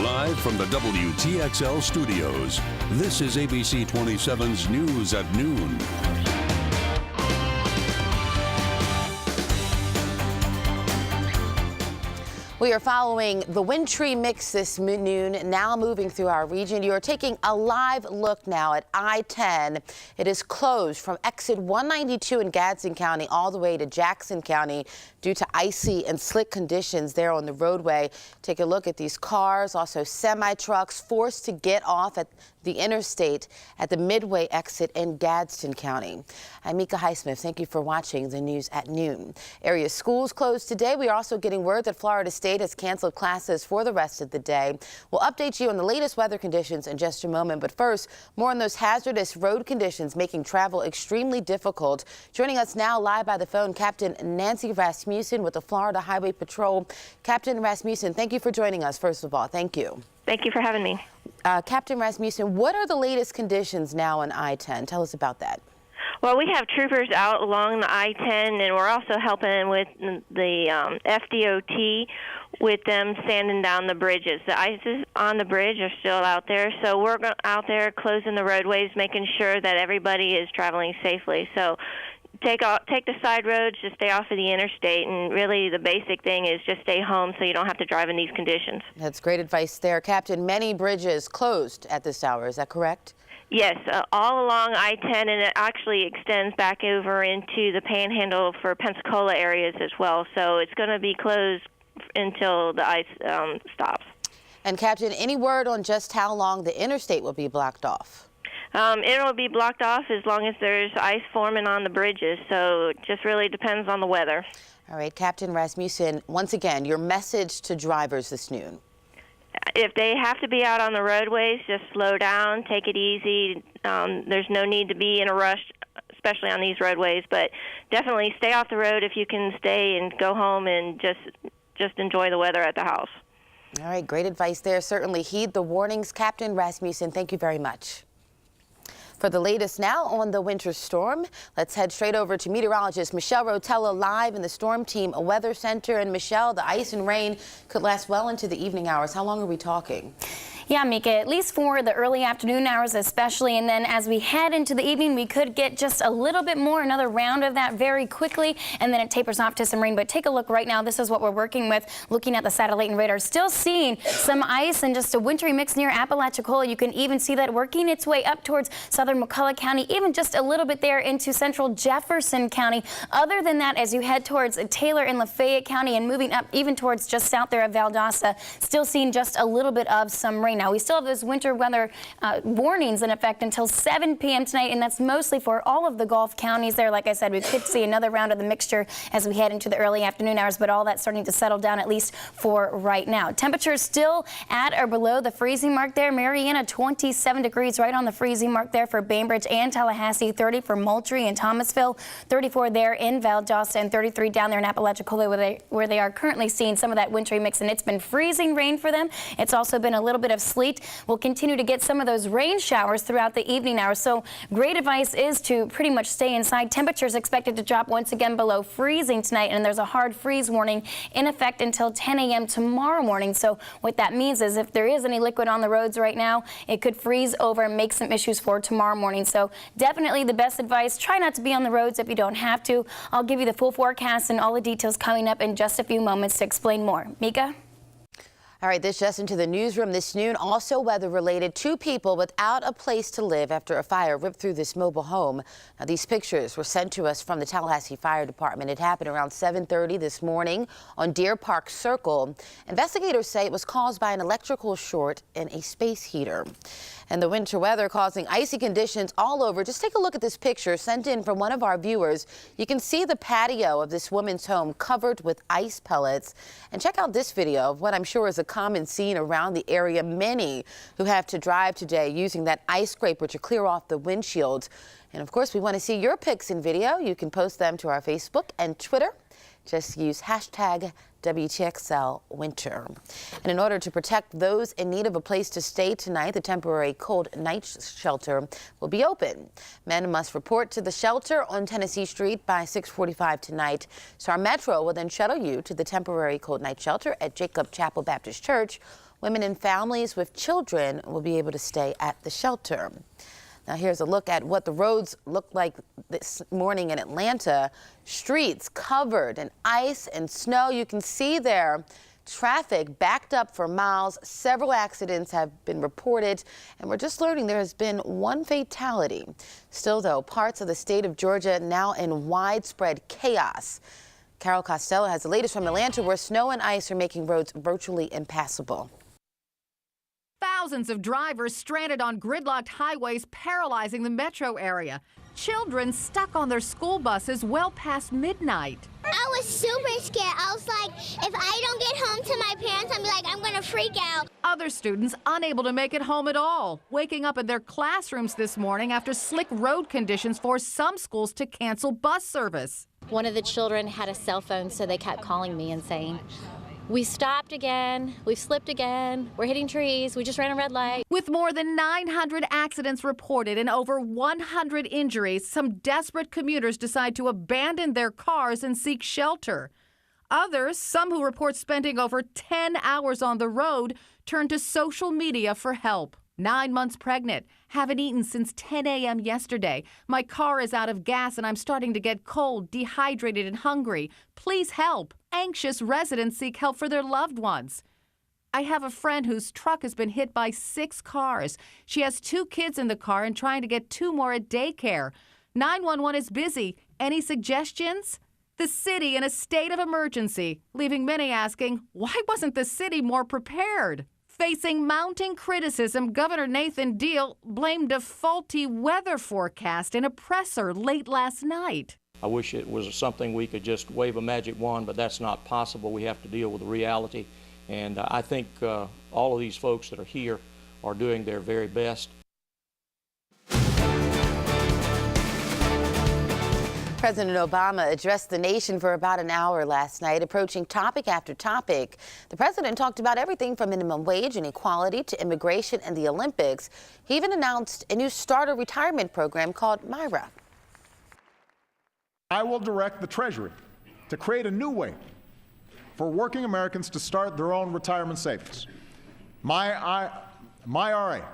Live from the WTXL studios, this is ABC 27's News at Noon. We are following the wintry mix this noon, now moving through our region. You are taking a live look now at I-10. It is closed from exit 192 in Gadsden County all the way to Jackson County due to icy and slick conditions there on the roadway. Take a look at these cars, also semi-trucks forced to get off at the interstate at the Midway exit in Gadsden County. I'm Mika Highsmith. Thank you for watching the News at Noon. Area schools closed today. We are also getting word that Florida State has canceled classes for the rest of the day. We'll update you on the latest weather conditions in just a moment. But first, more on those hazardous road conditions making travel extremely difficult. Joining us now live by the phone, Captain Nancy Rasmussen with the Florida Highway Patrol. Captain Rasmussen, thank you for joining us. First of all, thank you. Thank you for having me. Captain Rasmussen, what are the latest conditions now on I-10? Tell us about that. Well, we have troopers out along the I-10, and we're also helping with the FDOT with them sanding down the bridges. The ices on the bridge are still out there, so we're out there closing the roadways, making sure that everybody is traveling safely. So take the side roads, just stay off of the interstate, and really the basic thing is just stay home so you don't have to drive in these conditions. That's great advice there. Captain, many bridges closed at this hour, is that correct? Yes, all along I-10, and it actually extends back over into the Panhandle for Pensacola areas as well, so it's going to be closed until the ice stops. And Captain, any word on just how long the interstate will be blocked off? It will be blocked off as long as there's ice forming on the bridges, so it just really depends on the weather. All right, Captain Rasmussen, once again, your message to drivers this noon. If they have to be out on the roadways, just slow down, take it easy. There's no need to be in a rush, especially on these roadways, but definitely stay off the road if you can stay and go home and just enjoy the weather at the house. All right, great advice there. Certainly heed the warnings. Captain Rasmussen, thank you very much. For the latest now on the winter storm, let's head straight over to meteorologist Michelle Rotella live in the Storm Team Weather Center. And Michelle, the ice and rain could last well into the evening hours. How long are we talking? Yeah, Mika, at least for the early afternoon hours especially, and then as we head into the evening, we could get just a little bit more, another round of that very quickly, and then it tapers off to some rain. But take a look right now. This is what we're working with, looking at the satellite and radar. Still seeing some ice and just a wintry mix near Apalachicola. You can even see that working its way up towards southern McCulloch County, even just a little bit there into central Jefferson County. Other than that, as you head towards Taylor and Lafayette County and moving up even towards just south there of Valdosta, still seeing just a little bit of some rain. Now, we still have those winter weather warnings in effect until 7 p.m. tonight, and that's mostly for all of the Gulf counties there. Like I said, we could see another round of the mixture as we head into the early afternoon hours, but all that's starting to settle down, at least for right now. Temperatures still at or below the freezing mark there. Marietta, 27 degrees, right on the freezing mark there for Bainbridge and Tallahassee, 30 for Moultrie and Thomasville, 34 there in Valdosta, and 33 down there in Apalachicola where they are currently seeing some of that wintry mix, and it's been freezing rain for them. It's also been a little bit of sleet. We'll continue to get some of those rain showers throughout the evening hours. So great advice is to pretty much stay inside. Temperatures expected to drop once again below freezing tonight, and there's a hard freeze warning in effect until 10 a.m. tomorrow morning. So what that means is if there is any liquid on the roads right now, it could freeze over and make some issues for tomorrow morning. So definitely the best advice, try not to be on the roads if you don't have to. I'll give you the full forecast and all the details coming up in just a few moments to explain more. Mika? All right, this just into the newsroom this noon. Also weather related. 2 people without a place to live after a fire ripped through this mobile home. Now, these pictures were sent to us from the Tallahassee Fire Department. It happened around 7:30 this morning on Deer Park Circle. Investigators say it was caused by an electrical short in a space heater. And the winter weather causing icy conditions all over. Just take a look at this picture sent in from one of our viewers. You can see the patio of this woman's home covered with ice pellets. And check out this video of what I'm sure is a common scene around the area. Many who have to drive today using that ice scraper to clear off the windshields. And of course, we want to see your pics and video. You can post them to our Facebook and Twitter. Just use hashtag WTXL Winter. And in order to protect those in need of a place to stay tonight, the temporary cold night shelter will be open. Men must report to the shelter on Tennessee Street by 6:45 tonight. Star Metro will then shuttle you to the temporary cold night shelter at Jacob Chapel Baptist Church Women and families with children will be able to stay at the shelter. Now here's a look at what the roads look like this morning in Atlanta. Streets covered in ice and snow. You can see there traffic backed up for miles. Several accidents have been reported, and we're just learning there has been one fatality. Still, though, parts of the state of Georgia now in widespread chaos. Carol Costello has the latest from Atlanta, where snow and ice are making roads virtually impassable. Thousands of drivers stranded on gridlocked highways, paralyzing the metro area. Children stuck on their school buses well past midnight. I was super scared. I was like, if I don't get home to my parents, I'm going to freak out. Other students unable to make it home at all, waking up in their classrooms this morning after slick road conditions forced some schools to cancel bus service. One of the children had a cell phone, so they kept calling me and saying, "We stopped again, we've slipped again, we're hitting trees, we just ran a red light." With more than 900 accidents reported and over 100 injuries, some desperate commuters decide to abandon their cars and seek shelter. Others, some who report spending over 10 hours on the road, turn to social media for help. 9 months pregnant, haven't eaten since 10 a.m. yesterday. My car is out of gas and I'm starting to get cold, dehydrated, and hungry. Please help. Anxious residents seek help for their loved ones. I have a friend whose truck has been hit by 6 cars. She has 2 kids in the car and trying to get 2 more at daycare. 911 is busy. Any suggestions? The city in a state of emergency, leaving many asking, why wasn't the city more prepared? Facing mounting criticism, Governor Nathan Deal blamed a faulty weather forecast in a presser late last night. I wish it was something we could just wave a magic wand, but that's not possible. We have to deal with the reality. And I think all of these folks that are here are doing their very best. President Obama addressed the nation for about an hour last night, approaching topic after topic. The president talked about everything from minimum wage and equality to immigration and the Olympics. He even announced a new starter retirement program called Myra. I will direct the Treasury to create a new way for working Americans to start their own retirement savings. MyRA.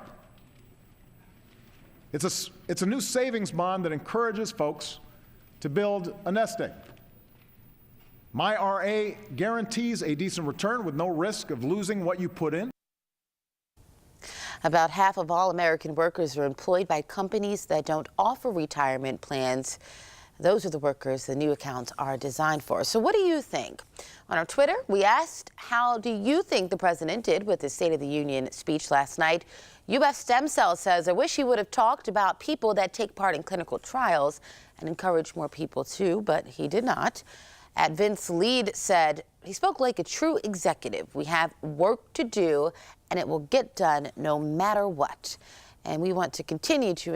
It's a new savings bond that encourages folks to build a nest egg. MyRA guarantees a decent return with no risk of losing what you put in. About half of all American workers are employed by companies that don't offer retirement plans. Those are the workers the new accounts are designed for. So what do you think? On our Twitter, we asked, how do you think the president did with his State of the Union speech last night? U.S. Stem Cell says, I wish he would have talked about people that take part in clinical trials and encourage more people to, but he did not. At Vince Lead said, he spoke like a true executive. We have work to do, and it will get done no matter what. And we want you to continue to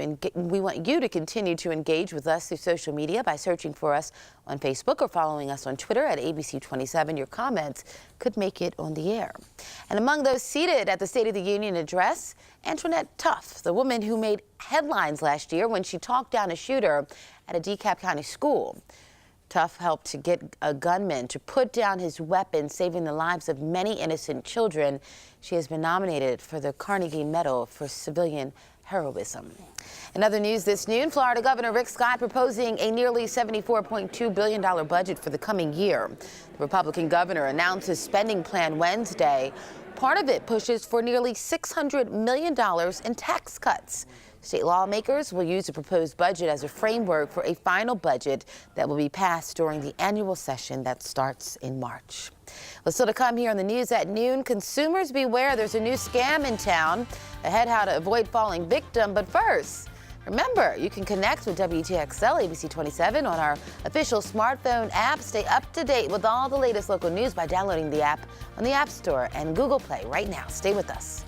engage with us through social media by searching for us on Facebook or following us on Twitter at ABC27. Your comments could make it on the air. And among those seated at the State of the Union address, Antoinette Tuff, the woman who made headlines last year when she talked down a shooter at a DeKalb County school. Tuff helped to get a gunman to put down his weapon, saving the lives of many innocent children. She has been nominated for the Carnegie Medal for Civilian Heroism. In other news this noon, Florida Governor Rick Scott proposing a nearly $74.2 billion budget for the coming year. The Republican governor announced his spending plan Wednesday. Part of it pushes for nearly $600 million in tax cuts. State lawmakers will use the proposed budget as a framework for a final budget that will be passed during the annual session that starts in March. Well, still to come here on the news at noon, consumers beware, there's a new scam in town. Ahead, how to avoid falling victim. But first, remember, you can connect with WTXL ABC 27 on our official smartphone app. Stay up to date with all the latest local news by downloading the app on the App Store and Google Play right now. Stay with us.